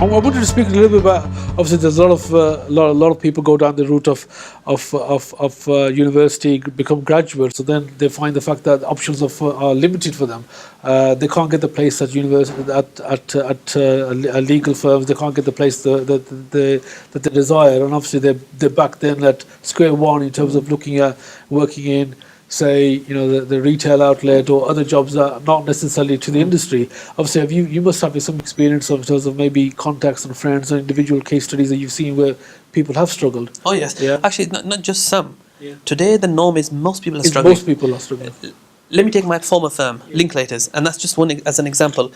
I wanted to speak a little bit about. Obviously, there's a lot of people go down the route of university, become graduates, so then they find the fact that options are limited for them. They can't get the place at university at legal firms. They can't get the place that they desire, and obviously they're back then at square one in terms of looking at working in, say, the retail outlet or other jobs that are not necessarily to the industry. Obviously, you must have some experience in terms of maybe contacts and friends and individual case studies that you've seen where people have struggled. Oh yes, yeah. Actually, not just some. Yeah. Today, the norm is most people are struggling. Most people are struggling. Let me take my former firm, Linklaters, and that's just one as an example.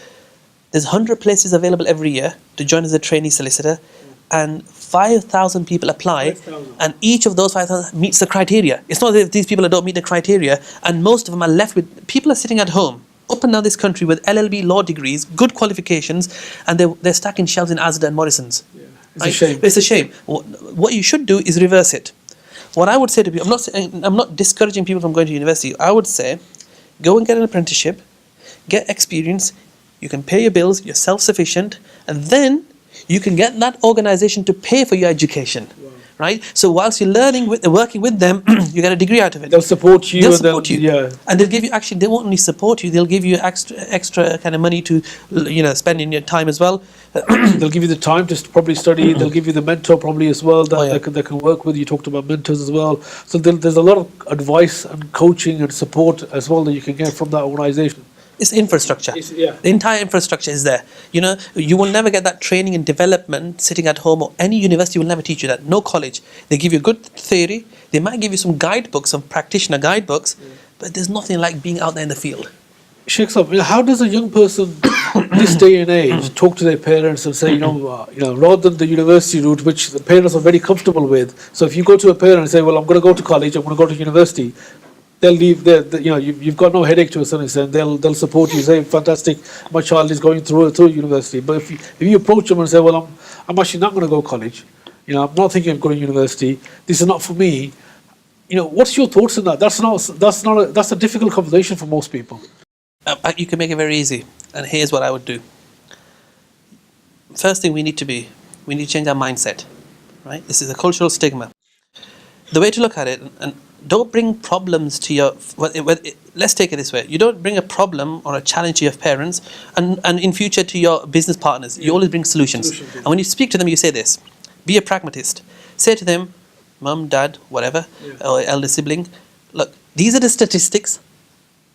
There's 100 places available every year to join as a trainee solicitor, and 5,000 people apply, 5,000. and each of those 5,000 meets the criteria. It's not that these people don't meet the criteria, and most of them are left with, people are sitting at home, up and down this country with LLB law degrees, good qualifications, and they're stacking shelves in Asda and Morrison's. Yeah. It's a shame. It's a shame. What you should do is reverse it. What I would say to people, I'm not discouraging people from going to university. I would say, go and get an apprenticeship, get experience, you can pay your bills, you're self-sufficient, and then you can get that organization to pay for your education. Wow. Right? So whilst you're working with them, you get a degree out of it. They'll support you. Yeah. And they'll give you, actually, they won't only support you, they'll give you extra kind of money to, spend in your time as well. They'll give you the time to probably study. They'll give you the mentor probably as well that they can work with. You talked about mentors as well. So there's a lot of advice and coaching and support as well that you can get from that organization. It's infrastructure. The entire infrastructure is there. You will never get that training and development sitting at home, or any university will never teach you that. No college. They give you good theory. They might give you some guidebooks, some practitioner guidebooks, but there's nothing like being out there in the field. Sheikh, how does a young person this day and age talk to their parents and say, rather than the university route, which the parents are very comfortable with? So if you go to a parent and say, well, I'm going to go to college, I'm going to go to university, they'll leave there. You've got no headache to a certain extent. They'll support you. Say, fantastic, my child is going through university. But if you approach them and say, well, I'm actually not going to go to college. I'm not thinking of going to university. This is not for me. What's your thoughts on that? That's a difficult conversation for most people. You can make it very easy, and here's what I would do. First thing we need to change our mindset. Right? This is a cultural stigma. The way to look at it, and don't bring problems to your, let's take it this way. You don't bring a problem or a challenge to your parents and in future to your business partners. You always bring solutions. And when you speak to them, you say this. Be a pragmatist. Say to them, mum, dad, whatever, or elder sibling, look, these are the statistics,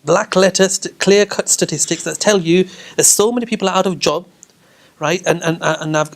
black letters, clear-cut statistics that tell you that so many people are out of job, right? And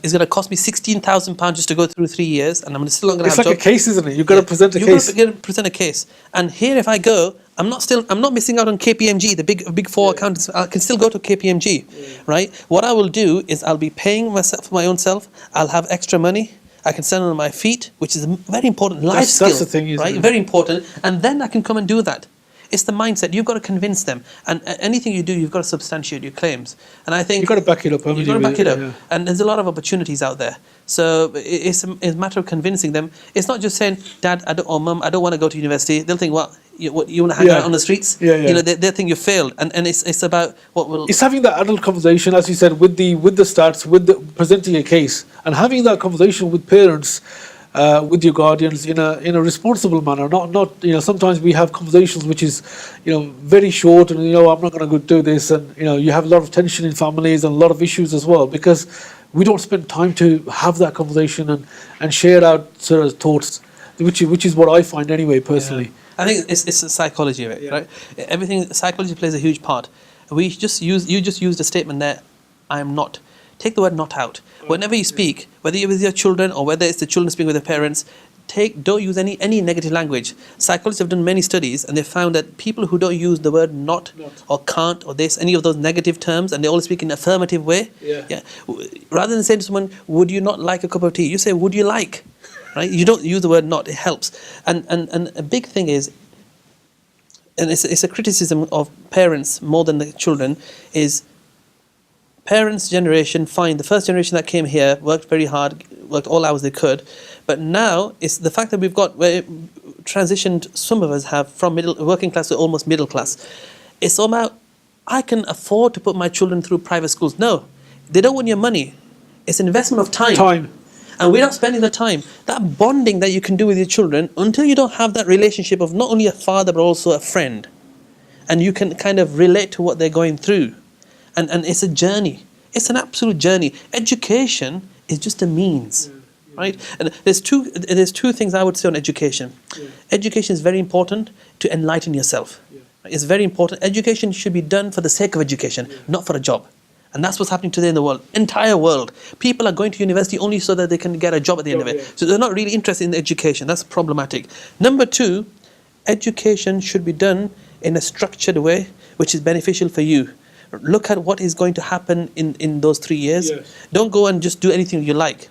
it's going to cost me £16,000 just to go through 3 years, and I'm still not going to have a job. It's like a case, isn't it? You've got to present a case. You've got to present a case. And here, if I go, I'm not missing out on KPMG, the big four accountants. I can still go to KPMG, right? What I will do is I'll be paying myself for my own self. I'll have extra money. I can stand on my feet, which is a very important life skill. That's the thing, isn't it? Very important. And then I can come and do that. It's the mindset. You've got to convince them, and anything you do, you've got to substantiate your claims. And I think you've got to back it up. You've got to back it up. Yeah. And there's a lot of opportunities out there. So it's a matter of convincing them. It's not just saying, Dad, or Mum, I don't want to go to university. They'll think, what you want to hang out on the streets? They think you failed. And it's about what will. It's having that adult conversation, as you said, with the stats, with the presenting a case, and having that conversation with parents. With your guardians in a responsible manner, not sometimes we have conversations which is very short, and I'm not going to go do this, and you have a lot of tension in families and a lot of issues as well, because we don't spend time to have that conversation and share out sort of thoughts, which is what I find anyway personally. I think it's the psychology of it, right? Psychology plays a huge part. You just used a statement there, I am not. Take the word not out. Whenever you speak, whether you're with your children or whether it's the children speaking with their parents, don't use any negative language. Psychologists have done many studies, and they found that people who don't use the word not or can't or this, any of those negative terms, and they all speak in an affirmative way. Rather than saying to someone, would you not like a cup of tea? You say, would you like? Right? You don't use the word not. It helps. And a big thing is, and it's a criticism of parents more than the children, is parents' generation, fine, the first generation that came here worked very hard, worked all hours they could, but now it's the fact that we've transitioned, some of us have, from working class to almost middle class. It's all about, I can afford to put my children through private schools. No, they don't want your money. It's an investment of time. Time. And we're not spending the time. That bonding that you can do with your children, until you don't have that relationship of not only a father but also a friend, and you can kind of relate to what they're going through. And it's a journey. It's an absolute journey. Education is just a means. Right? And there's two things I would say on education. Education is very important to enlighten yourself. It's very important. Education should be done for the sake of education, not for a job. And that's what's happening today in the world, entire world. People are going to university only so that they can get a job at the end of it. So they're not really interested in education. That's problematic. Number two, education should be done in a structured way, which is beneficial for you. Look at what is going to happen in those 3 years. Don't go and just do anything you like.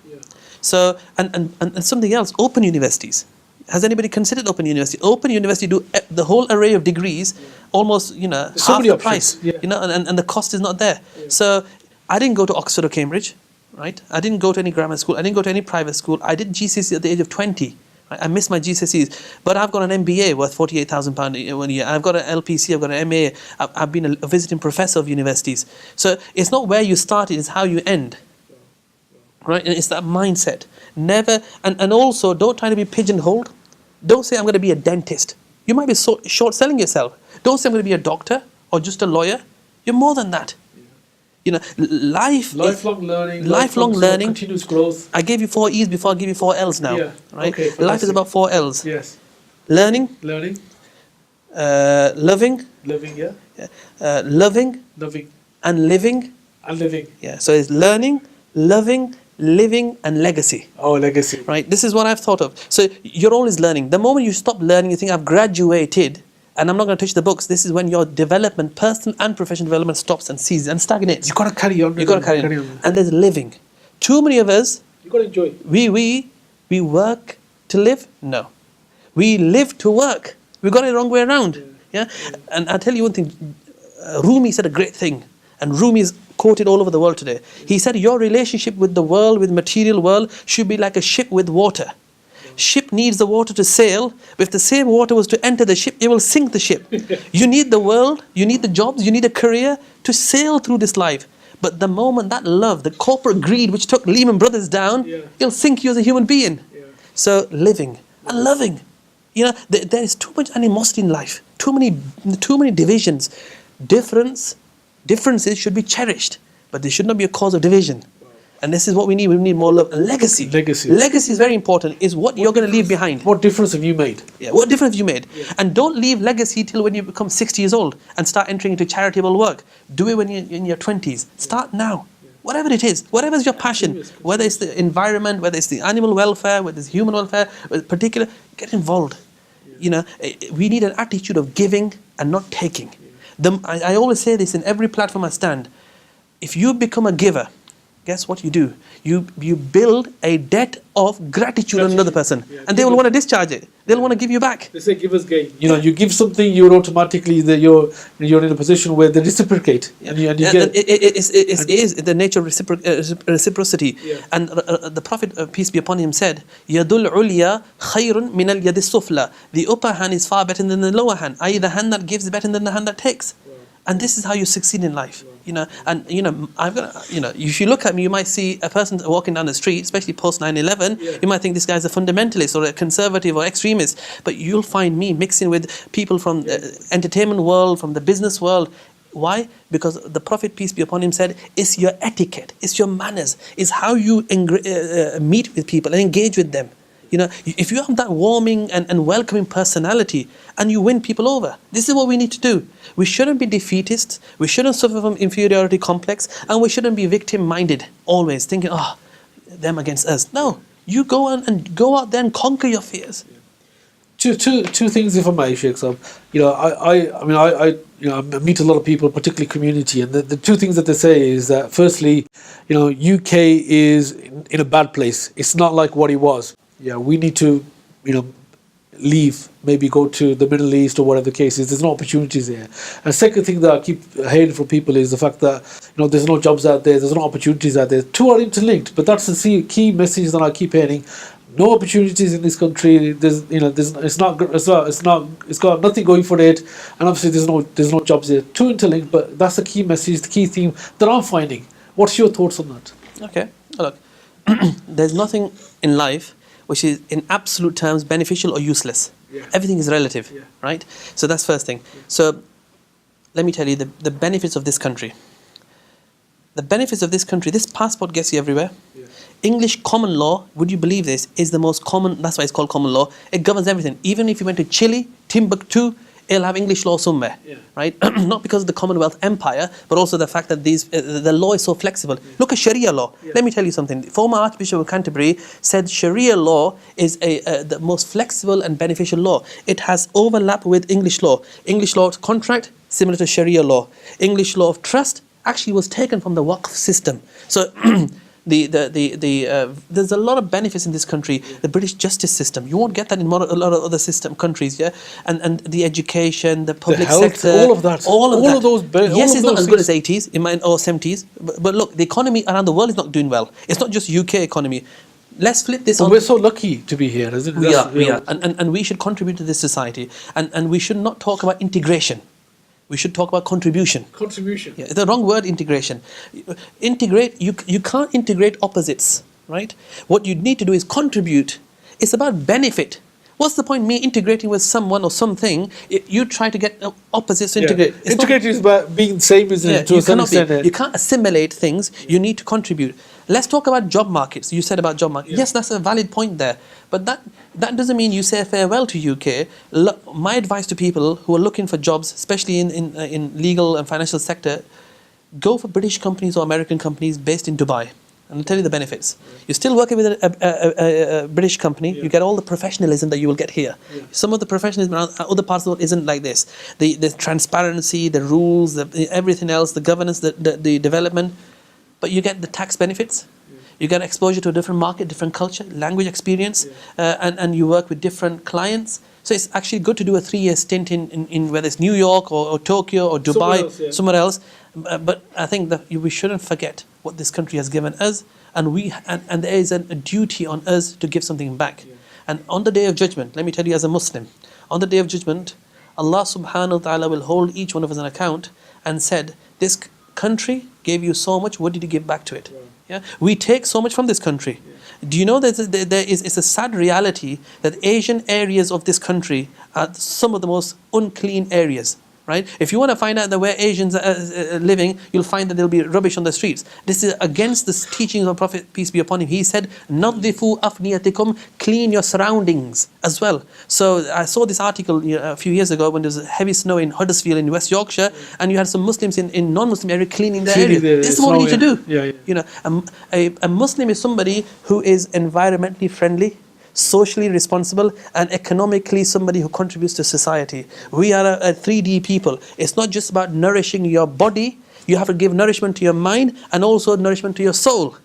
So, and something else, open universities. Has anybody considered open university? Open university do the whole array of degrees, almost, half the price, and the cost is not there. So I didn't go to Oxford or Cambridge, right? I didn't go to any grammar school. I didn't go to any private school. I did GCSE at the age of 20. Right? I missed my GCSEs, but I've got an MBA worth £48,000 1 year. I've got an LPC, I've got an MA. I've been a visiting professor of universities. So it's not where you started, it's how you end. Right? And it's that mindset. Never, and also don't try to be pigeonholed. Don't say I'm going to be a dentist. You might be short selling yourself. Don't say I'm going to be a doctor or just a lawyer. You're more than that. Lifelong learning. Lifelong learning. Continuous growth. I gave you 4 E's before I give you 4 L's now. Right? Okay, life is about 4 L's. Yes. Learning. Loving. Loving. And living. Yeah. So it's learning, loving, living, and legacy. Oh, legacy. Right? This is what I've thought of. So you're always learning. The moment you stop learning, you think I've graduated and I'm not going to touch the books. This is when your development, personal and professional development, stops and ceases and stagnates. You've got to carry on. You've got to carry on. And there's living. Too many of us, you've got to enjoy. We work to live? No. We live to work. We got it the wrong way around. Yeah? And I'll tell you one thing. Rumi said a great thing. And Rumi is quoted all over the world today. He said, your relationship with the world, with material world, should be like a ship with water. Ship needs the water to sail, but if the same water was to enter the ship, it will sink the ship. You need the world, you need the jobs, you need a career to sail through this life. But the moment that love, the corporate greed which took Lehman Brothers down, it'll sink you as a human being. So living and loving. There is too much animosity in life, too many divisions. Differences should be cherished, but they should not be a cause of division. And this is what we need. We need more love. Legacy. Legacy is very important. Is what you're going to leave behind. What difference have you made? Yeah. What difference have you made? Yeah. And don't leave legacy till when you become 60 years old and start entering into charitable work. Do it when you're in your 20s. Start now. Whatever it is, whatever is your passion, whether it's the environment, whether it's the animal welfare, whether it's human welfare, particular, get involved. We need an attitude of giving and not taking. I always say this in every platform I stand. If you become a giver, guess what you do? You build a debt of gratitude on another person, and they will want to discharge it. They'll want to give you back. They say givers gain. You give something, you're automatically you're in a position where they reciprocate. And you get it is the nature of reciprocity. And the Prophet, peace be upon him, said, "Yadul ulya khayrun min al yadis sufla." The upper hand is far better than the lower hand. I.e., the hand that gives is better than the hand that takes. And this is how you succeed in life, if you look at me, you might see a person walking down the street, especially post 9/11, you might think this guy's a fundamentalist or a conservative or extremist, but you'll find me mixing with people from the entertainment world, from the business world. Why? Because the Prophet, peace be upon him, said, it's your etiquette, it's your manners, it's how you meet with people and engage with them. If you have that warming and welcoming personality and you win people over, this is what we need to do. We shouldn't be defeatists, we shouldn't suffer from inferiority complex, and we shouldn't be victim-minded, always thinking, them against us. No, you go out there and conquer your fears. Two things, if I may, Sheikh. So, I meet a lot of people, particularly community, and the two things that they say is that, firstly, UK is in a bad place. It's not like what it was. Yeah, we need to, leave, maybe go to the Middle East or whatever the case is. There's no opportunities there. And second thing that I keep hearing from people is the fact that, there's no jobs out there, there's no opportunities out there. Two are interlinked, but that's the key message that I keep hearing. No opportunities in this country. It's got nothing going for it, and obviously there's no jobs there. Two interlinked, but that's the key message, the key theme that I'm finding. What's your thoughts on that? Okay. Look, there's nothing in life which is in absolute terms beneficial or useless. Everything is relative, right? So that's first thing. So let me tell you the benefits of this country. The benefits of this country, this passport gets you everywhere. English common law, would you believe this, is the most common, that's why it's called common law. It governs everything. Even if you went to Chile, Timbuktu, it'll have English law somewhere, right? Not because of the Commonwealth Empire, but also the fact that the law is so flexible. Look at Sharia law. Let me tell you something. Former Archbishop of Canterbury said Sharia law is the most flexible and beneficial law. It has overlap with English law. English law of contract, similar to Sharia law. English law of trust actually was taken from the Waqf system. So there's a lot of benefits in this country. The British justice system, you won't get that in a lot of other countries, and the education, the public health, sector, all of that, all of those. Yes, it's not as good as 80s or 70s, but look, the economy around the world is not doing well. It's not just UK economy. Let's flip this on. We're so lucky to be here, isn't it? We are, and we should contribute to this society, and we should not talk about integration. We should talk about contribution. Contribution. Yeah, the wrong word, integration. Integrate, you can't integrate opposites, right? What you need to do is contribute. It's about benefit. What's the point me integrating with someone or something? You try to get opposites to integrate. Integrating is about being same, isn't it? To a certain extent. You can't assimilate things. You need to contribute. Let's talk about job markets. You said about job markets. Yes, that's a valid point there. But that doesn't mean you say farewell to UK. My advice to people who are looking for jobs, especially in legal and financial sector, go for British companies or American companies based in Dubai. And I'll tell you the benefits. You're still working with a British company. You get all the professionalism that you will get here. Some of the professionalism in other parts of the world isn't like this. The transparency, the rules, everything else, the governance, the development. But you get the tax benefits. You get exposure to a different market, different culture, language experience, and you work with different clients. So it's actually good to do a 3-year stint in whether it's New York or Tokyo or Dubai, somewhere else. But I think that we shouldn't forget what this country has given us, and there is a duty on us to give something back. And on the Day of Judgment, let me tell you as a Muslim, on the Day of Judgment, Allah subhanahu wa ta'ala will hold each one of us an account and said, this country gave you so much, what did you give back to it? Yeah, we take so much from this country. Do you know that it's a sad reality that Asian areas of this country are some of the most unclean areas, right? If you want to find out where Asians are living, you'll find that there'll be rubbish on the streets. This is against the teachings of Prophet, peace be upon him. He said, "Nadhifu afniyatikum," clean your surroundings as well. So I saw this article a few years ago when there was heavy snow in Huddersfield in West Yorkshire, and you had some Muslims in non-Muslim area cleaning their area. This is what we need to do. You know, a Muslim is somebody who is environmentally friendly, socially responsible, and economically somebody who contributes to society. We are a 3D people. It's not just about nourishing your body. You have to give nourishment to your mind and also nourishment to your soul.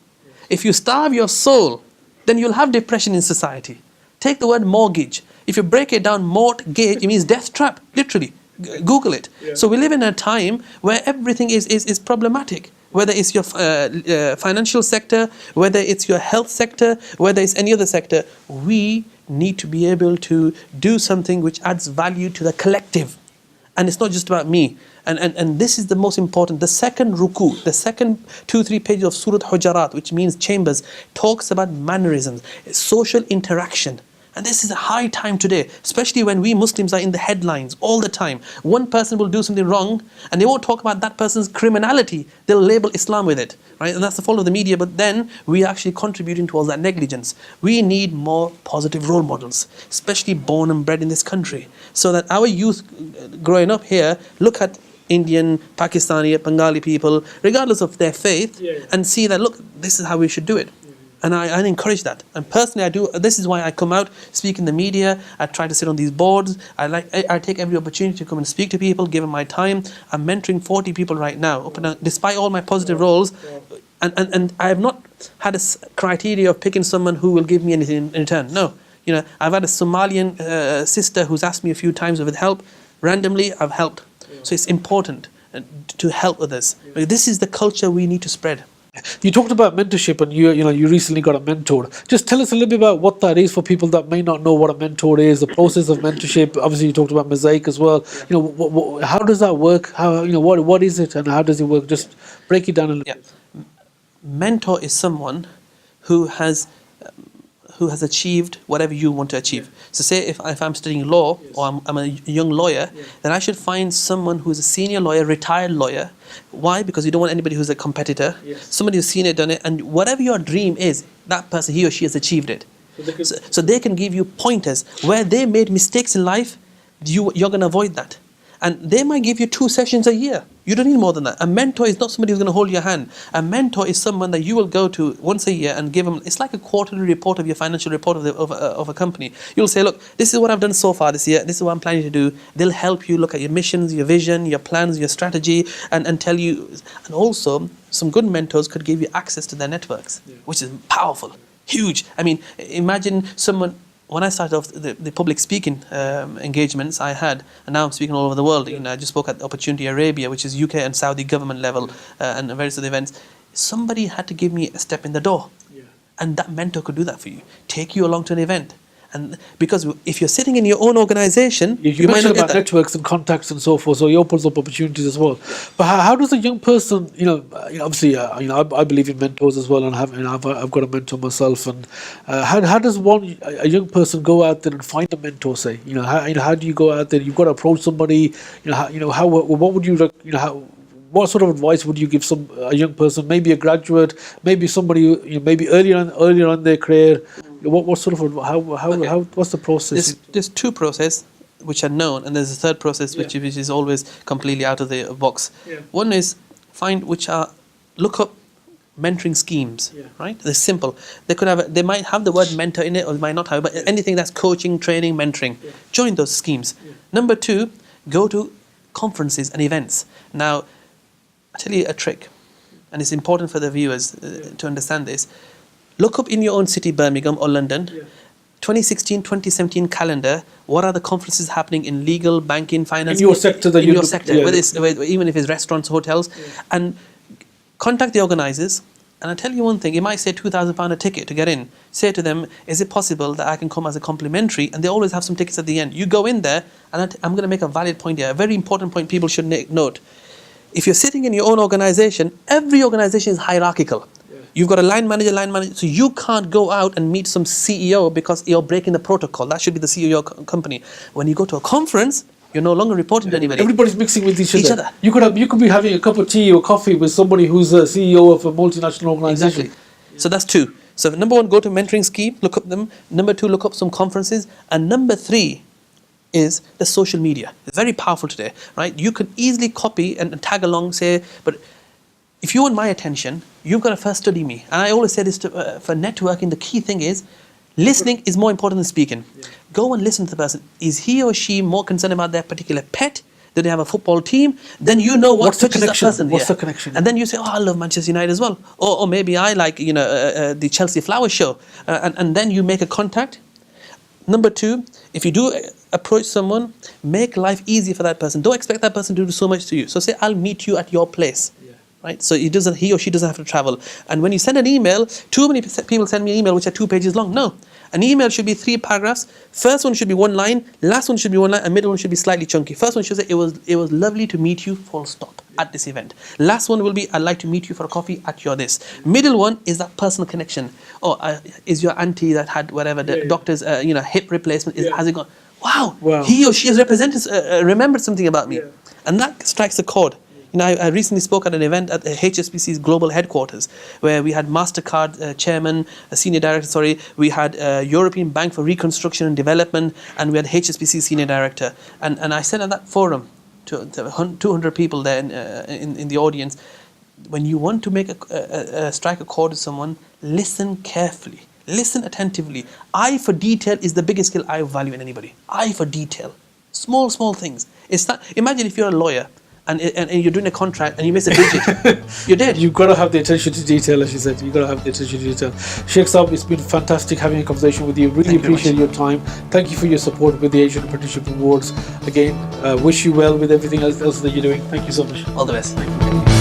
If you starve your soul, then you'll have depression in society. Take the word mortgage. If you break it down, mortgage, it means death trap, literally. Google it. So we live in a time where everything is problematic. Whether it's your financial sector, whether it's your health sector, whether it's any other sector, we need to be able to do something which adds value to the collective. And it's not just about me. And this is the most important. The second ruku, the second 2-3 pages of Surah Hujarat, which means chambers, talks about mannerisms, social interaction. And this is a high time today, especially when we Muslims are in the headlines all the time. One person will do something wrong and they won't talk about that person's criminality. They'll label Islam with it, right? And that's the fault of the media. But then we are actually contributing towards that negligence. We need more positive role models, especially born and bred in this country, so that our youth growing up here look at Indian, Pakistani, Bengali people, regardless of their faith, and see that, look, this is how we should do it. And I encourage that. And personally, I do. This is why I come out, speak in the media. I try to sit on these boards. I take every opportunity to come and speak to people, give them my time. I'm mentoring 40 people right now. Despite all my positive roles, and I have not had a criteria of picking someone who will give me anything in return. No, you know, I've had a Somalian sister who's asked me a few times with help. Randomly, I've helped. So it's important to help others. This is the culture we need to spread. You talked about mentorship, and you recently got a mentor. Just tell us a little bit about what that is for people that may not know what a mentor is. The process of mentorship. Obviously, you talked about Mosaic as well. How does that work? How what is it, and how does it work? Just break it down a little bit. Mentor is someone who has achieved whatever you want to achieve. So say if I'm studying law, or I'm a young lawyer, then I should find someone who's a senior lawyer, retired lawyer. Why? Because you don't want anybody who's a competitor. Somebody who's seen it, done it, and whatever your dream is, that person, he or she has achieved it. So they can give you pointers where they made mistakes in life. You're going to avoid that. And they might give you 2 sessions a year. You don't need more than that. A mentor is not somebody who's going to hold your hand. A mentor is someone that you will go to once a year and give them, it's like a quarterly report of your financial report of a company. You'll say, look, this is what I've done so far this year. This is what I'm planning to do. They'll help you look at your missions, your vision, your plans, your strategy, and tell you. And also, some good mentors could give you access to their networks, which is powerful, huge. I mean, imagine someone. When I started off the public speaking engagements I had, and now I'm speaking all over the world. I just spoke at Opportunity Arabia, which is UK and Saudi government level, and various other events. Somebody had to give me a step in the door, and that mentor could do that for you. Take you along to an event. And because if you're sitting in your own organization, you might not get that. Networks and contacts and so forth, so it opens up opportunities as well. But how does a young person, obviously, I believe in mentors as well, and I've got a mentor myself. And how does a young person go out there and find a mentor? Say, how do you go out there? You've got to approach somebody. What would you what sort of advice would you give a young person, maybe a graduate, maybe somebody maybe earlier on in their career? What sort of what's the process? There's 2 processes which are known, and there's a third process which is always completely out of the box. One is look up mentoring schemes, right? They're simple. They might have the word mentor in it, or they might not have, but anything that's coaching, training, mentoring, join those schemes. Number 2, go to conferences and events. Now, I'll tell you a trick, and it's important for the viewers to understand this. Look up in your own city, Birmingham or London, 2016, 2017 calendar. What are the conferences happening in legal, banking, finance? In your sector. Even if it's restaurants, hotels. And contact the organisers. And I'll tell you one thing, it might say £2,000 a ticket to get in. Say to them, is it possible that I can come as a complimentary? And they always have some tickets at the end. You go in there, and I'm going to make a valid point here, a very important point people should note. If you're sitting in your own organisation, every organisation is hierarchical. You've got a line manager, so you can't go out and meet some CEO because you're breaking the protocol. That should be the CEO of your company. When you go to a conference, you're no longer reporting to anybody. Everybody's mixing with each other. You could be having a cup of tea or coffee with somebody who's a CEO of a multinational organisation. Exactly. So that's 2. So number 1, go to mentoring scheme, look up them. Number 2, look up some conferences. And number 3 is the social media. It's very powerful today, right? You can easily copy and tag along, but if you want my attention, you've got to first study me. And I always say this for networking, the key thing is listening is more important than speaking. Go and listen to the person. Is he or she more concerned about their particular pet? Do they have a football team? Then you know what touches that person. What's the connection? And then you say, I love Manchester United as well. Or maybe I like the Chelsea Flower Show. And then you make a contact. Number 2, if you do approach someone, make life easy for that person. Don't expect that person to do so much to you. So say, I'll meet you at your place. Right? So he or she doesn't have to travel. And when you send an email, too many people send me an email which are 2 pages long. No. An email should be 3 paragraphs. First one should be 1 line. Last one should be 1 line. And middle one should be slightly chunky. First one should say, it was lovely to meet you, full stop, at this event. Last one will be, I'd like to meet you for a coffee at your this. Middle one is that personal connection. Is your auntie that had whatever, the doctor's hip replacement, has it gone? Wow. He or she has remembered something about me. And that strikes a chord. I recently spoke at an event at HSBC's global headquarters, where we had MasterCard chairman, a senior director, we had European Bank for Reconstruction and Development, and we had HSBC senior director. And I said at that forum to 200 people there in the audience, when you want to make strike a chord with someone, listen carefully, listen attentively. Eye for detail is the biggest skill I value in anybody. Eye for detail, small things. It's not. Imagine if you're a lawyer. And you're doing a contract and you miss a digit, you're dead. You've got to have the attention to detail, as you said. You've got to have the attention to detail. Sheikh Saab, it's been fantastic having a conversation with you. Really appreciate your time. Thank you for your support with the Asian Apprenticeship Awards. Again, wish you well with everything else that you're doing. Thank you so much. All the best. Thank you.